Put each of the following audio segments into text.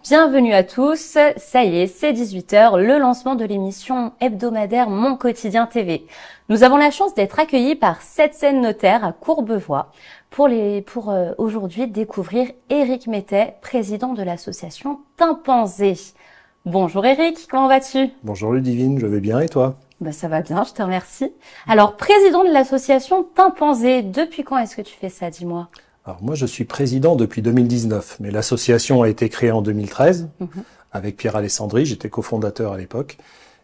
Bienvenue à tous, ça y est, c'est 18 h, le lancement de l'émission hebdomadaire Mon Quotidien TV. Nous avons la chance d'être accueillis par 7 scènes notaires à Courbevoie pour aujourd'hui découvrir Éric Mettet, président de l'association Tympanzé. Bonjour Éric, comment vas-tu? Bonjour Ludivine, je vais bien et toi? Ça va bien, je te remercie. Alors, président de l'association Tympanzé, depuis quand est-ce que tu fais ça, dis-moi? Alors moi je suis président depuis 2019, mais l'association a été créée en 2013 avec Pierre Alessandri, j'étais cofondateur à l'époque,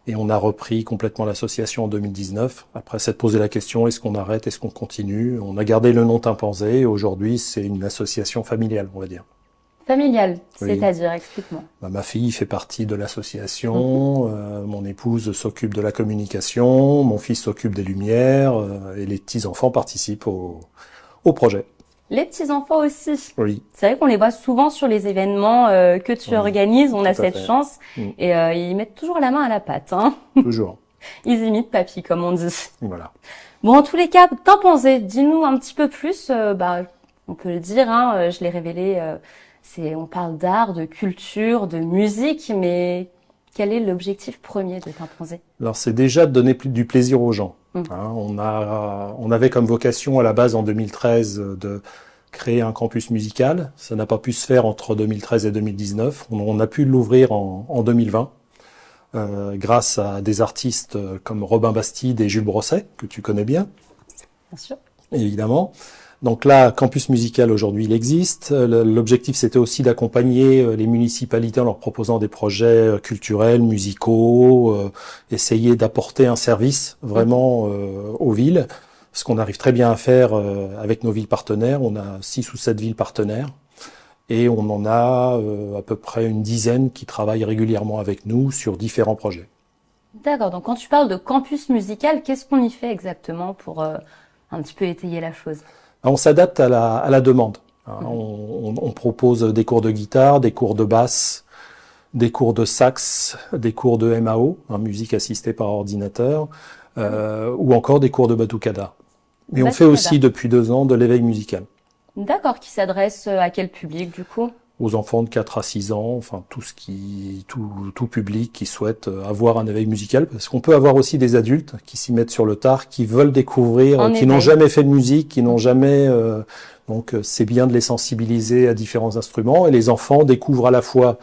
et on a repris complètement l'association en 2019. Après s'être posé la question, est-ce qu'on arrête, est-ce qu'on continue? On a gardé le nom Tympanzé et aujourd'hui c'est une association familiale, on va dire. Familiale, Oui. c'est-à-dire, explique-moi. Ma fille fait partie de l'association, mon épouse s'occupe de la communication, mon fils s'occupe des lumières et les petits-enfants participent au projet. Les petits-enfants aussi. Oui. C'est vrai qu'on les voit souvent sur les événements que tu organises, on a cette chance. Et ils mettent toujours la main à la pâte. Hein. Toujours. Ils imitent papy, comme on dit. Voilà. Bon, en tous les cas, Tympanzé, dis-nous un petit peu plus. On peut le dire, hein, je l'ai révélé, on parle d'art, de culture, de musique, mais quel est l'objectif premier de Tympanzé? Alors c'est déjà de donner du plaisir aux gens. Hein, on avait comme vocation à la base en 2013 de créer un campus musical. Ça n'a pas pu se faire entre 2013 et 2019. On a pu l'ouvrir en 2020 grâce à des artistes comme Robin Bastide et Jules Brosset, que tu connais bien. Bien sûr. Évidemment. Donc là, campus musical aujourd'hui, il existe. L'objectif, c'était aussi d'accompagner les municipalités en leur proposant des projets culturels, musicaux, essayer d'apporter un service vraiment aux villes, ce qu'on arrive très bien à faire avec nos villes partenaires. On a 6 ou 7 villes partenaires et on en a à peu près une dizaine qui travaillent régulièrement avec nous sur différents projets. D'accord, donc quand tu parles de campus musical, qu'est-ce qu'on y fait exactement pour un petit peu étayer la chose? On s'adapte à la demande. On propose des cours de guitare, des cours de basse, des cours de sax, des cours de MAO, musique assistée par ordinateur, ou encore des cours de batucada. Mais on fait aussi depuis 2 ans de l'éveil musical. D'accord, qui s'adresse à quel public du coup? Aux enfants de 4 à 6 ans, enfin tout public qui souhaite avoir un éveil musical, parce qu'on peut avoir aussi des adultes qui s'y mettent sur le tard, qui veulent découvrir, qui n'ont jamais fait de musique, qui n'ont jamais... donc c'est bien de les sensibiliser à différents instruments, et les enfants découvrent à la fois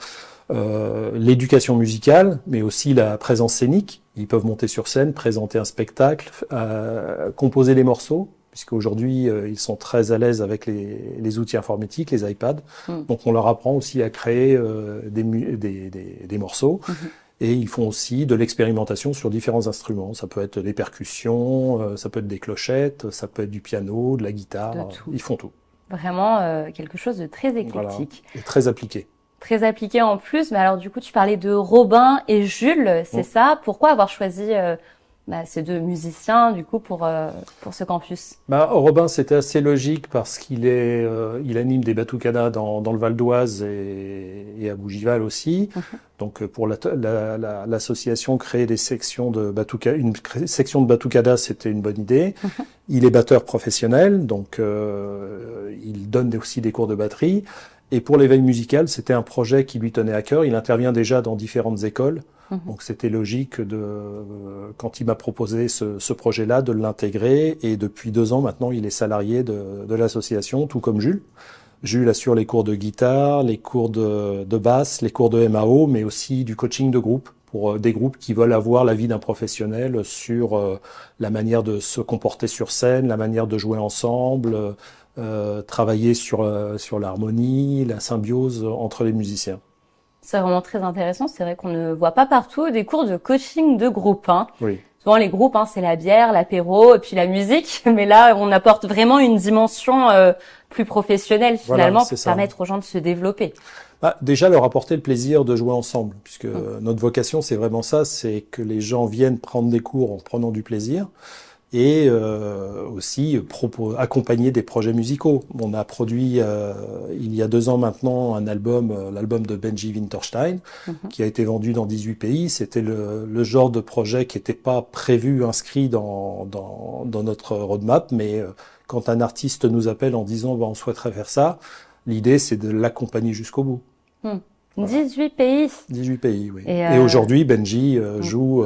l'éducation musicale, mais aussi la présence scénique. Ils peuvent monter sur scène, présenter un spectacle, composer les morceaux, puisqu'aujourd'hui, ils sont très à l'aise avec les outils informatiques, les iPads. Donc, on leur apprend aussi à créer des morceaux. Et ils font aussi de l'expérimentation sur différents instruments. Ça peut être des percussions, ça peut être des clochettes, ça peut être du piano, de la guitare. Ils font tout. Vraiment quelque chose de très éclectique. Voilà. Et très appliqué. Très appliqué en plus. Mais alors, du coup, tu parlais de Robin et Jules, c'est ça? Pourquoi avoir choisi... ces 2 musiciens, du coup, pour ce campus? Robin, c'était assez logique parce qu'il il anime des batucadas dans le Val d'Oise et à Bougival aussi. Donc, pour l'association, créer des sections de une section de batucada, c'était une bonne idée. Il est batteur professionnel, donc il donne aussi des cours de batterie. Et pour l'éveil musical, c'était un projet qui lui tenait à cœur. Il intervient déjà dans différentes écoles. Donc c'était logique quand il m'a proposé ce projet-là, de l'intégrer. Et depuis 2 ans maintenant, il est salarié de l'association, tout comme Jules. Jules assure les cours de guitare, les cours de basse, les cours de MAO, mais aussi du coaching de groupe pour des groupes qui veulent avoir l'avis d'un professionnel sur la manière de se comporter sur scène, la manière de jouer ensemble, travailler sur l'harmonie, la symbiose entre les musiciens. C'est vraiment très intéressant. C'est vrai qu'on ne voit pas partout des cours de coaching de groupe. Oui. Souvent, les groupes, c'est la bière, l'apéro et puis la musique. Mais là, on apporte vraiment une dimension plus professionnelle, finalement, pour permettre aux gens de se développer. Déjà, leur apporter le plaisir de jouer ensemble, puisque notre vocation, c'est vraiment ça, c'est que les gens viennent prendre des cours en prenant du plaisir. Et aussi accompagner des projets musicaux. On a produit il y a 2 ans maintenant un l'album de Benji Winterstein, qui a été vendu dans 18 pays. C'était le genre de projet qui n'était pas prévu, inscrit dans notre roadmap, mais quand un artiste nous appelle en disant on souhaiterait faire ça, l'idée c'est de l'accompagner jusqu'au bout. Voilà. 18 pays. 18 pays, oui. Et aujourd'hui, Benji joue,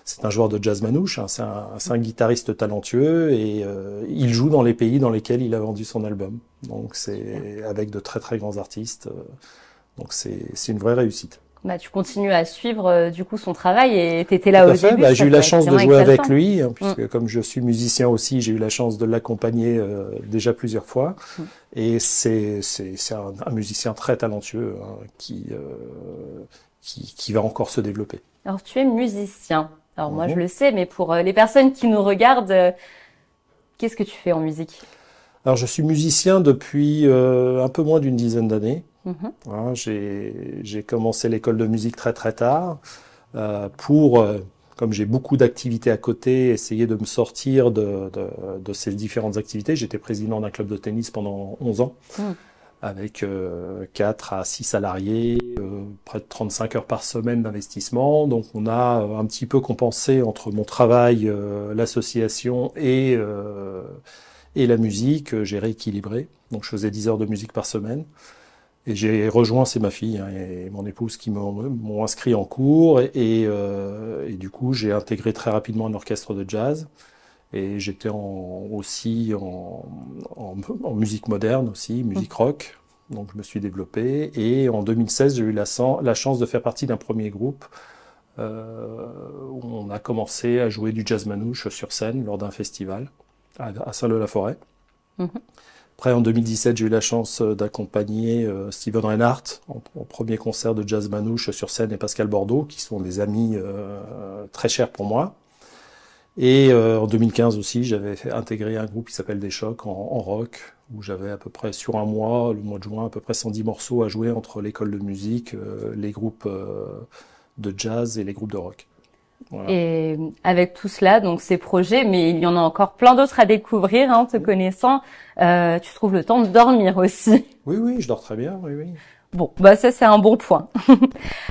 c'est un joueur de jazz manouche, hein, c'est un guitariste talentueux et il joue dans les pays dans lesquels il a vendu son album. Donc c'est avec de très très grands artistes. Donc c'est une vraie réussite. Bah, tu continues à suivre du coup son travail et t'étais là au début. Bah, j'ai eu la chance de jouer avec lui, hein, puisque comme je suis musicien aussi, j'ai eu la chance de l'accompagner déjà plusieurs fois. Et c'est un musicien très talentueux, hein, qui va encore se développer. Alors tu es musicien. Alors moi je le sais, mais pour les personnes qui nous regardent, qu'est-ce que tu fais en musique? Alors je suis musicien depuis un peu moins d'une dizaine d'années. Hein, j'ai commencé l'école de musique très très tard pour, comme j'ai beaucoup d'activités à côté, essayer de me sortir de ces différentes activités. J'étais président d'un club de tennis pendant 11 ans, avec 4 à 6 salariés, près de 35 heures par semaine d'investissement. Donc on a un petit peu compensé entre mon travail, l'association et la musique. J'ai rééquilibré. Donc je faisais 10 heures de musique par semaine. Et j'ai rejoint, c'est ma fille hein, et mon épouse qui m'ont inscrit en cours et du coup j'ai intégré très rapidement un orchestre de jazz et j'étais aussi en musique moderne aussi, musique rock, donc je me suis développé et en 2016 j'ai eu la chance de faire partie d'un premier groupe où on a commencé à jouer du jazz manouche sur scène lors d'un festival à Saint-Leu-la-Forêt. Après, en 2017, j'ai eu la chance d'accompagner Steven Reinhardt en premier concert de jazz manouche sur scène et Pascal Bordeaux, qui sont des amis très chers pour moi. Et en 2015 aussi, j'avais intégré un groupe qui s'appelle Des Chocs en rock, où j'avais à peu près sur un mois, le mois de juin, à peu près 110 morceaux à jouer entre l'école de musique, les groupes de jazz et les groupes de rock. Voilà. Et avec tout cela, donc ces projets, mais il y en a encore plein d'autres à découvrir, hein, te connaissant, tu trouves le temps de dormir aussi. Oui, je dors très bien, oui. Bon, bah ça c'est un bon point.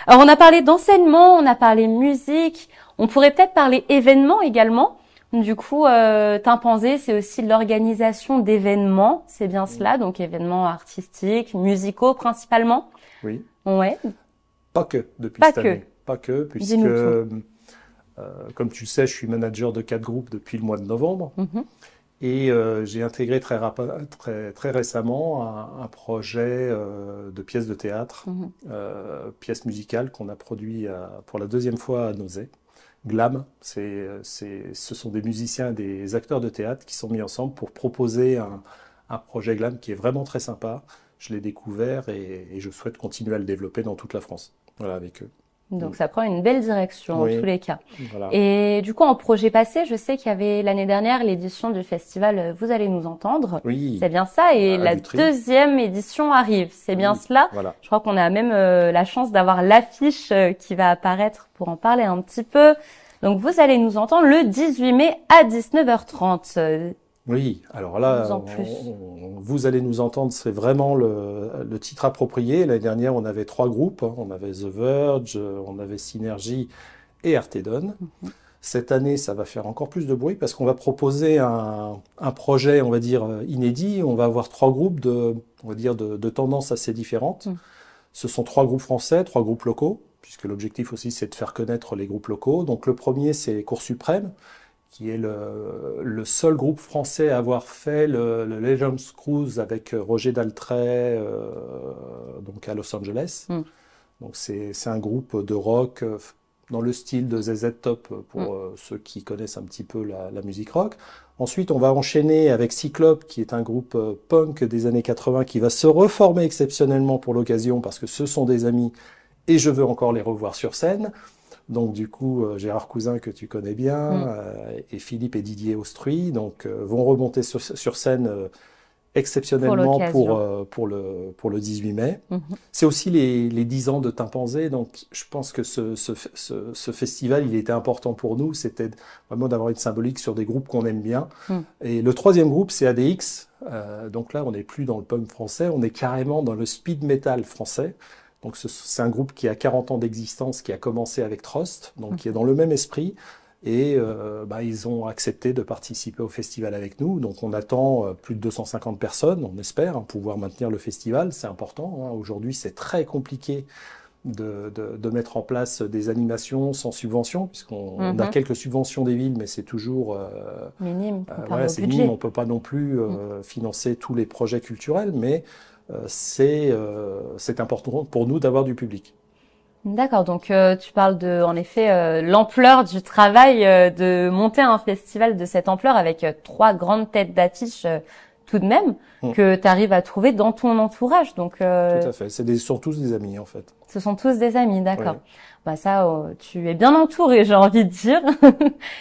Alors on a parlé d'enseignement, on a parlé musique, on pourrait peut-être parler événements également. Du coup, Timpanzé, c'est aussi l'organisation d'événements, c'est bien cela, donc événements artistiques, musicaux principalement. Oui. Ouais. Pas que depuis Pas cette que. année. Pas que, puisque comme tu le sais, je suis manager de 4 groupes depuis le mois de novembre. Et j'ai intégré très récemment un projet de pièces de théâtre, pièces musicales qu'on a produit pour la deuxième fois à Nozay. Glam, ce sont des musiciens et des acteurs de théâtre qui sont mis ensemble pour proposer un projet Glam qui est vraiment très sympa. Je l'ai découvert et je souhaite continuer à le développer dans toute la France. Voilà, avec eux. Donc ça prend une belle direction en tous les cas. Voilà. Et du coup, en projet passé, je sais qu'il y avait l'année dernière l'édition du festival Vous allez nous entendre. Oui. C'est bien ça. Et la deuxième édition arrive. C'est bien cela. Voilà. Je crois qu'on a même la chance d'avoir l'affiche qui va apparaître pour en parler un petit peu. Donc Vous allez nous entendre le 18 mai à 19h30. Oui, alors là, Vous allez nous entendre, c'est vraiment le titre approprié. L'année dernière, on avait 3 groupes. On avait The Verge, on avait Synergy et Artedon. Cette année, ça va faire encore plus de bruit parce qu'on va proposer un projet, on va dire, inédit. On va avoir 3 groupes de tendances assez différentes. Ce sont 3 groupes français, 3 groupes locaux, puisque l'objectif aussi, c'est de faire connaître les groupes locaux. Donc le premier, c'est Cour Suprême, qui est le seul groupe français à avoir fait le Legends Cruise avec Roger Daltrey donc à Los Angeles. Donc c'est un groupe de rock dans le style de ZZ Top pour ceux qui connaissent un petit peu la musique rock. Ensuite, on va enchaîner avec Cyclope, qui est un groupe punk des années 80 qui va se reformer exceptionnellement pour l'occasion parce que ce sont des amis et je veux encore les revoir sur scène. Donc du coup, Gérard Cousin, que tu connais bien, et Philippe et Didier Austruy, donc vont remonter sur scène exceptionnellement pour le 18 mai. C'est aussi les 10 ans de Timpanzé, donc je pense que ce festival, il était important pour nous, c'était vraiment d'avoir une symbolique sur des groupes qu'on aime bien. Et le troisième groupe, c'est ADX, donc là, on n'est plus dans le punk français, on est carrément dans le speed metal français. Donc c'est un groupe qui a 40 ans d'existence, qui a commencé avec Trust, donc qui est dans le même esprit. Et ils ont accepté de participer au festival avec nous. Donc on attend plus de 250 personnes, on espère pouvoir maintenir le festival, c'est important. Hein. Aujourd'hui, c'est très compliqué de mettre en place des animations sans subvention, puisqu'on a quelques subventions des villes, mais c'est toujours minime, voilà, c'est minime. On peut pas non plus financer tous les projets culturels, mais c'est important pour nous d'avoir du public. D'accord, donc tu parles de, en effet, l'ampleur du travail de monter un festival de cette ampleur avec 3 grandes têtes d'affiche tout de même que tu arrives à trouver dans ton entourage. Donc, tout à fait, ce sont tous des amis en fait. Ce sont tous des amis, d'accord. Ouais. Bah ça, tu es bien entouré, j'ai envie de dire.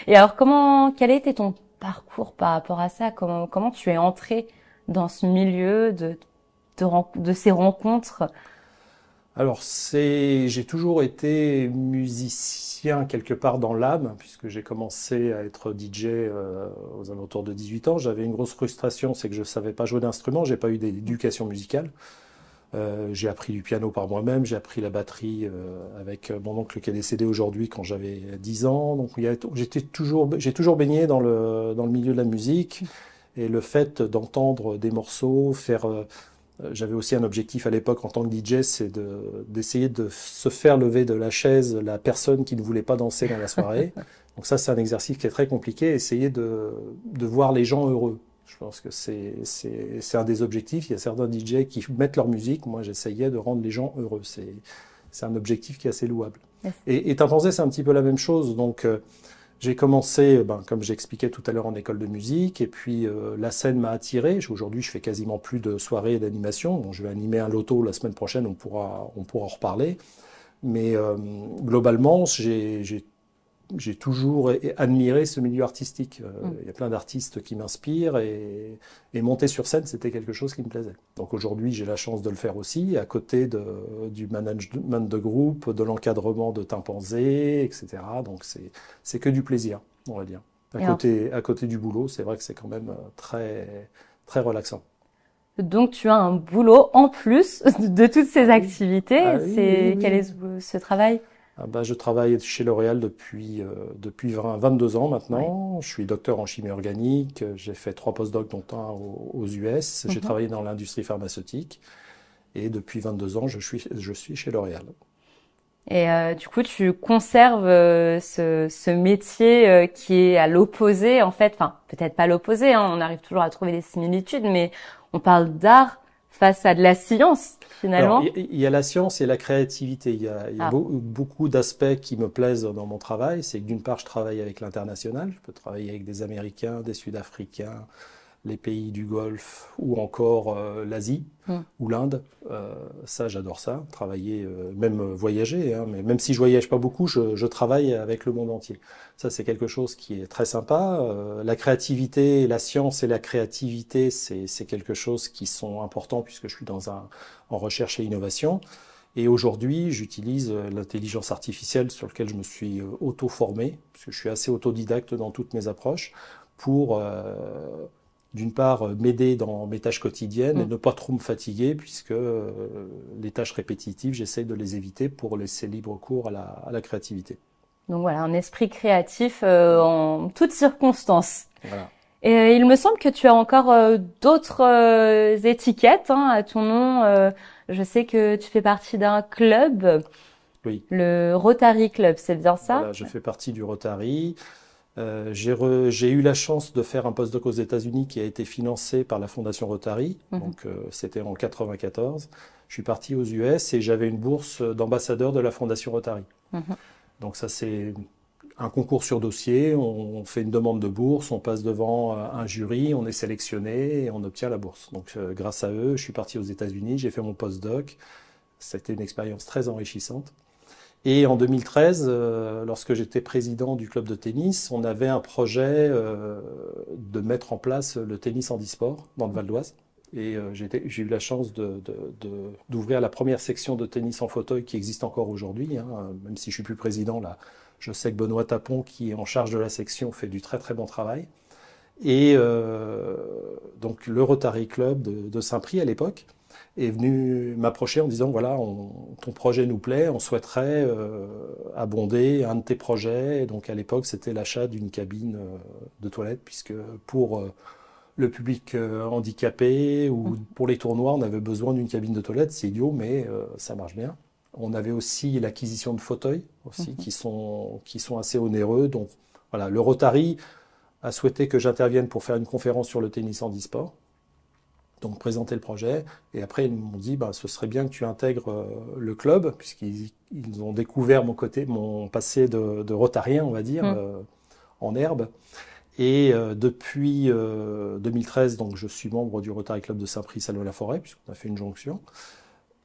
Et alors, quel a été ton parcours par rapport à ça? Comment tu es entré dans ce milieu de ces rencontres? Alors j'ai toujours été musicien quelque part dans l'âme, puisque j'ai commencé à être DJ aux alentours de 18 ans. J'avais une grosse frustration, c'est que je savais pas jouer d'instrument, j'ai pas eu d'éducation musicale. J'ai appris du piano par moi-même, j'ai appris la batterie avec mon oncle qui est décédé aujourd'hui quand j'avais 10 ans. Donc j'ai toujours baigné dans le milieu de la musique, et le fait d'entendre des morceaux, j'avais aussi un objectif à l'époque en tant que DJ, c'est d'essayer de se faire lever de la chaise la personne qui ne voulait pas danser dans la soirée. Donc ça, c'est un exercice qui est très compliqué, essayer de voir les gens heureux. Je pense que c'est un des objectifs. Il y a certains DJ qui mettent leur musique. Moi, j'essayais de rendre les gens heureux. C'est un objectif qui est assez louable. Yes. Et Timpanzé, c'est un petit peu la même chose. Donc, j'ai commencé, comme j'expliquais tout à l'heure, en école de musique. Et puis, la scène m'a attiré. Aujourd'hui, je fais quasiment plus de soirées et d'animation. Bon, je vais animer un loto la semaine prochaine. On pourra en reparler. Mais globalement, j'ai toujours admiré ce milieu artistique. Il y a plein d'artistes qui m'inspirent, et monter sur scène, c'était quelque chose qui me plaisait. Donc aujourd'hui, j'ai la chance de le faire aussi, à côté du management de groupe, de l'encadrement de Timpanzé, etc. Donc c'est que du plaisir, on va dire. À côté du boulot, c'est vrai que c'est quand même très, très relaxant. Donc tu as un boulot en plus de toutes ces activités. Quel est ce travail? Je travaille chez L'Oréal depuis 22 ans maintenant. Je suis docteur en chimie organique. J'ai fait 3 post-docs, dont un aux US. J'ai travaillé dans l'industrie pharmaceutique. Et depuis 22 ans, je suis chez L'Oréal. Et du coup, tu conserves ce métier qui est à l'opposé, en fait. Enfin, peut-être pas l'opposé, hein, on arrive toujours à trouver des similitudes, mais on parle d'art face à de la science, finalement. Il y a la science et la créativité. Il y a beaucoup d'aspects qui me plaisent dans mon travail. C'est que d'une part, je travaille avec l'international. Je peux travailler avec des Américains, des Sud-Africains, les pays du Golfe, ou encore l'Asie ou l'Inde. Ça, j'adore ça. Travailler, même voyager. Hein, mais même si je voyage pas beaucoup, je travaille avec le monde entier. Ça, c'est quelque chose qui est très sympa. La créativité, la science et la créativité, c'est quelque chose qui sont importants, puisque je suis en recherche et innovation. Et aujourd'hui, j'utilise l'intelligence artificielle, sur laquelle je me suis auto-formé, puisque je suis assez autodidacte dans toutes mes approches, pour d'une part, m'aider dans mes tâches quotidiennes et ne pas trop me fatiguer, puisque les tâches répétitives, j'essaye de les éviter pour laisser libre cours à la créativité. Donc voilà, un esprit créatif en toutes circonstances. Voilà. Et il me semble que tu as encore d'autres étiquettes à ton nom. Je sais que tu fais partie d'un club, oui. Le Rotary Club, c'est bien ça? Voilà, je fais partie du Rotary. J'ai eu la chance de faire un postdoc aux États-Unis qui a été financé par la Fondation Rotary. Donc c'était en 94. Je suis parti aux US et j'avais une bourse d'ambassadeur de la Fondation Rotary. Donc ça, c'est un concours sur dossier. On fait une demande de bourse, on passe devant un jury, on est sélectionné et on obtient la bourse. Donc grâce à eux, je suis parti aux États-Unis, j'ai fait mon postdoc. C'était une expérience très enrichissante. Et en 2013, lorsque j'étais président du club de tennis, on avait un projet de mettre en place le tennis handisport dans le Val d'Oise. Et j'ai eu la chance d'ouvrir la première section de tennis en fauteuil qui existe encore aujourd'hui. Même si je suis plus président, là, je sais que Benoît Tapon, qui est en charge de la section, fait du très très bon travail. Et donc le Rotary Club de Saint-Prix à l'époque est venu m'approcher en disant voilà, ton projet nous plaît, on souhaiterait abonder un de tes projets. Et donc à l'époque, c'était l'achat d'une cabine de toilette, puisque pour le public handicapé ou pour les tournois, on avait besoin d'une cabine de toilette. C'est idiot, mais ça marche bien. On avait aussi l'acquisition de fauteuils aussi, qui sont assez onéreux. Donc voilà, le Rotary a souhaité que j'intervienne pour faire une conférence sur le tennis handisport. Donc présenter le projet, et après ils m'ont dit ce serait bien que tu intègres le club, puisqu'ils ont découvert mon passé de rotarien, on va dire, en herbe. Et depuis 2013, donc je suis membre du Rotary Club de Saint-Priest-Salon-la-Forêt, puisqu'on a fait une jonction.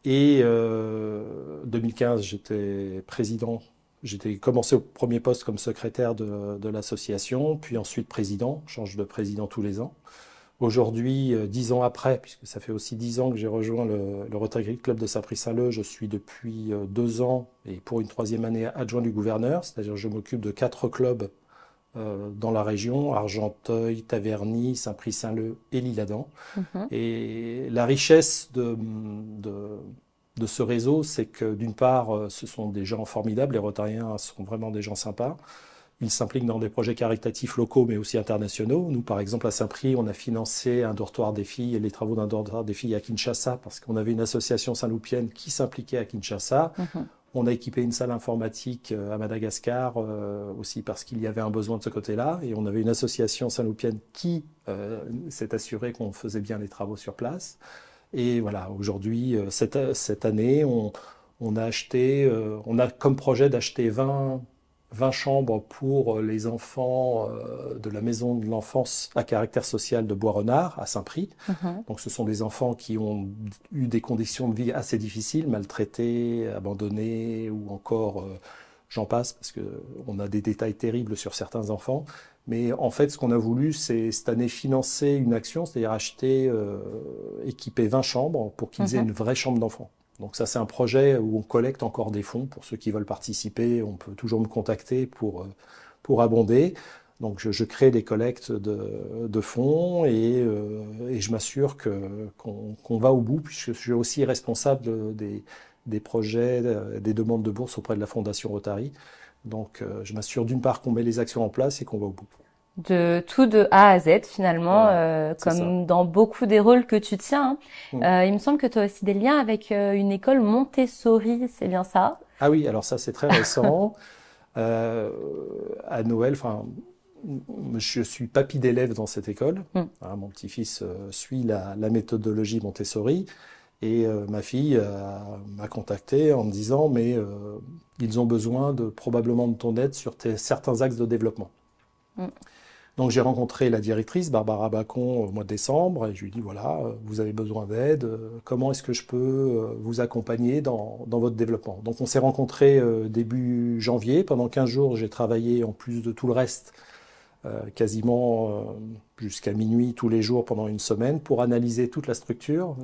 Et 2015, j'étais président. J'étais commencé au premier poste comme secrétaire de l'association, puis ensuite président. Je change de président tous les ans. Aujourd'hui, 10 ans après, puisque ça fait aussi 10 ans que j'ai rejoint le Rotary Club de Saint-Priest-Saint-Leu, je suis depuis 2 ans, et pour une 3e année, adjoint du gouverneur, c'est-à-dire je m'occupe de 4 clubs dans la région, Argenteuil, Taverny, Saint-Priest-Saint-Leu et l'Isle-Adam. Et la richesse de ce réseau, c'est que d'une part, ce sont des gens formidables, les Rotariens sont vraiment des gens sympas. Ils s'impliquent dans des projets caritatifs locaux, mais aussi internationaux. Nous, par exemple, à Saint-Priest, on a financé un dortoir des filles et les travaux d'un dortoir des filles à Kinshasa, parce qu'on avait une association saint-loupienne qui s'impliquait à Kinshasa. On a équipé une salle informatique à Madagascar, aussi parce qu'il y avait un besoin de ce côté-là. Et on avait une association saint-loupienne qui s'est assurée qu'on faisait bien les travaux sur place. Et voilà, aujourd'hui, cette année, on a comme projet d'acheter 20 chambres pour les enfants de la maison de l'enfance à caractère social de Bois-Renard, à Saint-Priest. Donc ce sont des enfants qui ont eu des conditions de vie assez difficiles, maltraités, abandonnés, ou encore, j'en passe, parce qu'on a des détails terribles sur certains enfants. Mais en fait, ce qu'on a voulu, c'est cette année financer une action, c'est-à-dire équiper 20 chambres pour qu'ils aient une vraie chambre d'enfant. Donc ça, c'est un projet où on collecte encore des fonds. Pour ceux qui veulent participer, on peut toujours me contacter pour abonder. Donc je crée des collectes de fonds et je m'assure qu'on va au bout, puisque je suis aussi responsable des projets, des demandes de bourse auprès de la Fondation Rotary. Donc je m'assure d'une part qu'on met les actions en place et qu'on va au bout. De tout de A à Z finalement, comme ça. Dans beaucoup des rôles que tu tiens. Il me semble que tu as aussi des liens avec une école Montessori, c'est bien ça? Ah oui, alors ça c'est très récent. À Noël, je suis papy d'élèves dans cette école. Mon petit-fils suit la méthodologie Montessori. Et ma fille m'a contacté en me disant mais ils ont besoin probablement de ton aide sur certains axes de développement. Donc j'ai rencontré la directrice, Barbara Bacon, au mois de décembre, et je lui ai dit voilà, vous avez besoin d'aide, comment est-ce que je peux vous accompagner dans votre développement? Donc on s'est rencontrés début janvier, pendant 15 jours j'ai travaillé en plus de tout le reste, quasiment jusqu'à minuit tous les jours pendant une semaine pour analyser toute la structure,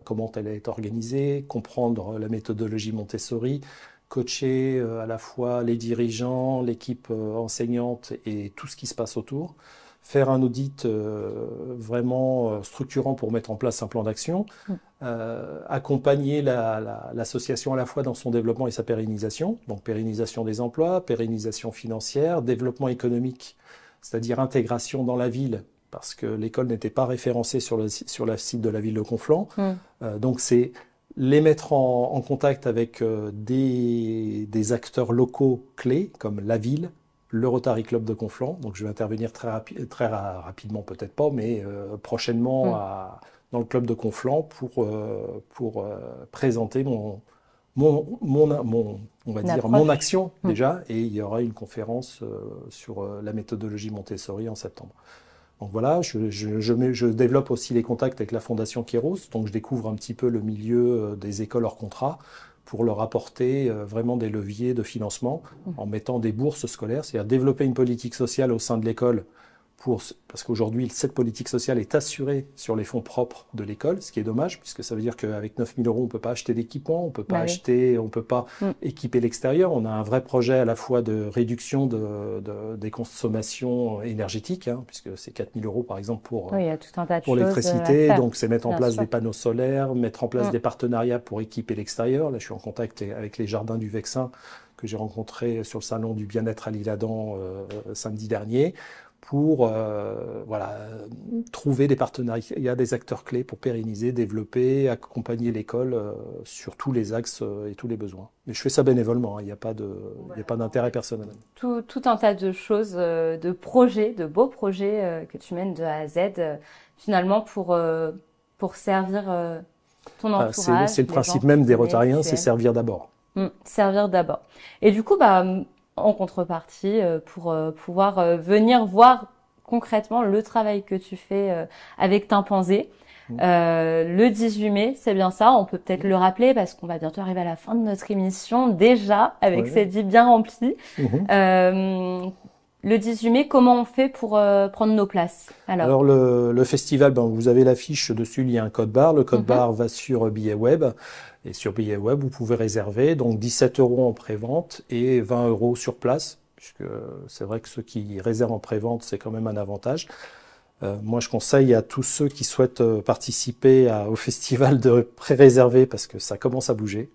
comment elle est organisée, comprendre la méthodologie Montessori, coacher à la fois les dirigeants, l'équipe enseignante et tout ce qui se passe autour, faire un audit vraiment structurant pour mettre en place un plan d'action, accompagner l'association à la fois dans son développement et sa pérennisation, donc pérennisation des emplois, pérennisation financière, développement économique, c'est-à-dire intégration dans la ville, parce que l'école n'était pas référencée sur le site de la ville de Conflans. Donc c'est les mettre en contact avec des acteurs locaux clés, comme la ville, le Rotary Club de Conflans. Donc je vais intervenir très rapidement, peut-être pas, mais prochainement dans le club de Conflans pour présenter on va dire mon action déjà, et il y aura une conférence sur la méthodologie Montessori en septembre. Donc voilà, je développe aussi les contacts avec la Fondation Kairos, donc je découvre un petit peu le milieu des écoles hors contrat pour leur apporter vraiment des leviers de financement en mettant des bourses scolaires, c'est-à-dire développer une politique sociale au sein de l'école parce qu'aujourd'hui, cette politique sociale est assurée sur les fonds propres de l'école, ce qui est dommage, puisque ça veut dire qu'avec 9 000 euros, on peut pas acheter d'équipement, on peut pas on peut pas équiper l'extérieur. On a un vrai projet à la fois de réduction des consommations énergétiques, hein, puisque c'est 4 000 euros, par exemple, pour l'électricité. Donc, c'est mettre en place des panneaux solaires, mettre en place des partenariats pour équiper l'extérieur. Là, je suis en contact avec les jardins du Vexin, que j'ai rencontré sur le salon du bien-être à l'Isle-Adam samedi dernier, pour trouver des partenariats, des acteurs clés pour pérenniser, développer, accompagner l'école sur tous les axes et tous les besoins. Mais je fais ça bénévolement, hein, il n'y a pas d'intérêt personnel. Tout un tas de choses, de projets, de beaux projets que tu mènes de A à Z, finalement pour servir ton entourage. C'est le principe même des Rotariens, c'est servir d'abord. Servir d'abord. Et du coup, en contrepartie, pour pouvoir venir voir concrètement le travail que tu fais avec Timpanzé, le 18 mai, c'est bien ça, on peut peut-être le rappeler parce qu'on va bientôt arriver à la fin de notre émission, déjà, avec cette vie bien remplie. Le 18 mai, comment on fait pour prendre nos places? Alors le festival, vous avez l'affiche dessus, il y a un code barre. Le code barre va sur Billet Web. Et sur Billet Web, vous pouvez réserver. Donc 17 euros en prévente et 20 euros sur place. Puisque c'est vrai que ceux qui réservent en prévente, c'est quand même un avantage. Moi, je conseille à tous ceux qui souhaitent participer au festival de pré-réserver parce que ça commence à bouger.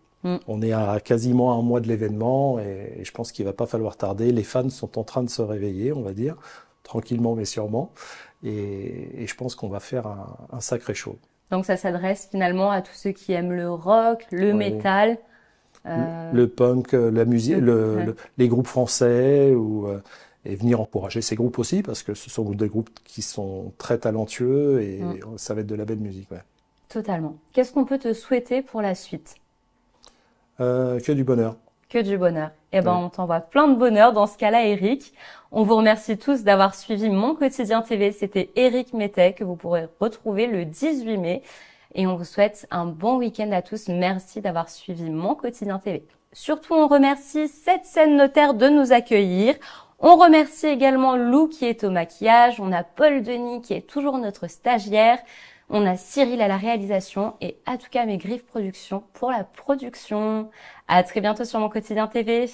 On est à quasiment un mois de l'événement et je pense qu'il va pas falloir tarder. Les fans sont en train de se réveiller, on va dire, tranquillement mais sûrement. Et je pense qu'on va faire un sacré show. Donc ça s'adresse finalement à tous ceux qui aiment le rock, le métal. Le punk, la musique, les groupes français et venir encourager ces groupes aussi parce que ce sont des groupes qui sont très talentueux et ça va être de la belle musique. Ouais. Totalement. Qu'est-ce qu'on peut te souhaiter pour la suite? Que du bonheur. Que du bonheur. On t'envoie plein de bonheur dans ce cas-là, Eric. On vous remercie tous d'avoir suivi Mon Quotidien TV. C'était Eric Mettet que vous pourrez retrouver le 18 mai. Et on vous souhaite un bon week-end à tous. Merci d'avoir suivi Mon Quotidien TV. Surtout, on remercie 7 scènes notaires de nous accueillir. On remercie également Lou qui est au maquillage. On a Paul Denis qui est toujours notre stagiaire. On a Cyril à la réalisation et à tout cas mes Griffes Productions pour la production. À très bientôt sur Mon Quotidien TV.